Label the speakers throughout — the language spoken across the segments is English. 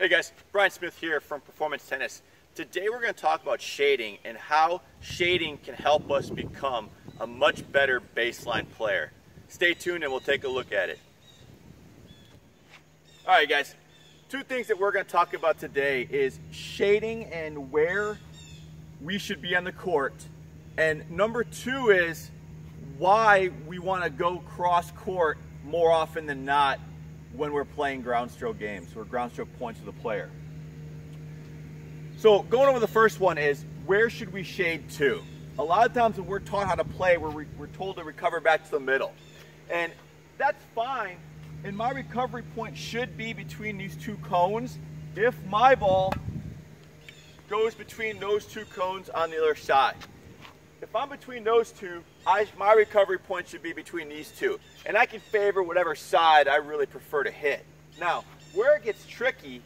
Speaker 1: Hey guys, Brian Smith here from Performance Tennis. Today we're going to talk about shading and how shading can help us become a much better baseline player. Stay tuned and we'll take a look at it. Alright guys, two things that we're going to talk about today is shading and where we should be on the court. And number two is why we want to go cross court more often than not when we're playing ground stroke games or ground stroke points of the player. So going over the first one is, where should we shade to? A lot of times when we're taught how to play, we're told to recover back to the middle. And that's fine, and my recovery point should be between these two cones if my ball goes between those two cones on the other side. If I'm between those two, my recovery point should be between these two. And I can favor whatever side I really prefer to hit. Now, where it gets tricky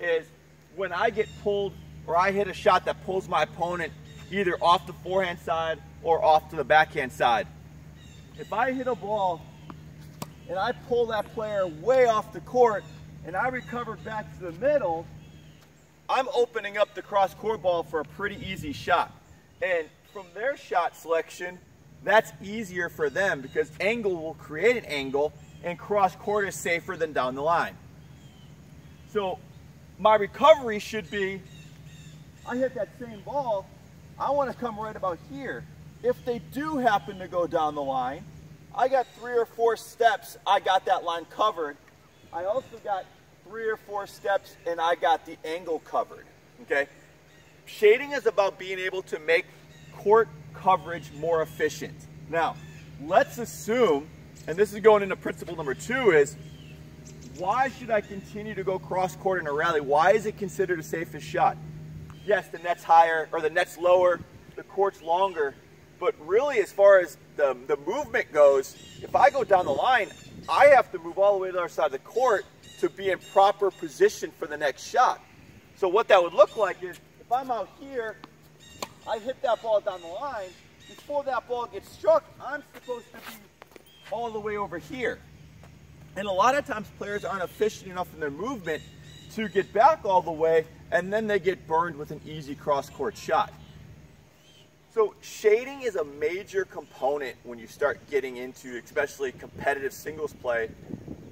Speaker 1: is when I get pulled or I hit a shot that pulls my opponent either off the forehand side or off to the backhand side. If I hit a ball and I pull that player way off the court and I recover back to the middle, I'm opening up the cross-court ball for a pretty easy shot. And from their shot selection, that's easier for them because angle will create an angle and cross-court is safer than down the line. So my recovery should be, I hit that same ball, I want to come right about here. If they do happen to go down the line, I got 3 or 4 steps, I got that line covered. I also got 3 or 4 steps and I got the angle covered, okay? Shading is about being able to make court coverage more efficient. Now, let's assume, and this is going into principle number 2, is why should I continue to go cross court in a rally? Why is it considered a safest shot? Yes, the net's higher or the net's lower, the court's longer, but really as far as the movement goes, if I go down the line, I have to move all the way to the other side of the court to be in proper position for the next shot. So what that would look like is, if I'm out here, I hit that ball down the line, before that ball gets struck, I'm supposed to be all the way over here. And a lot of times players aren't efficient enough in their movement to get back all the way, and then they get burned with an easy cross-court shot. So shading is a major component when you start getting into especially competitive singles play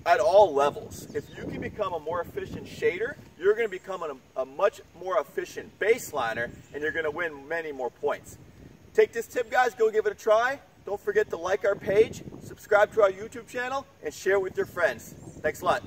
Speaker 1: at all levels. If you can become a more efficient shader, you're going to become a much more efficient baseliner, and you're going to win many more points. Take this tip, guys, go give it a try. Don't forget to like our page, subscribe to our YouTube channel, and share it with your friends. Thanks a lot.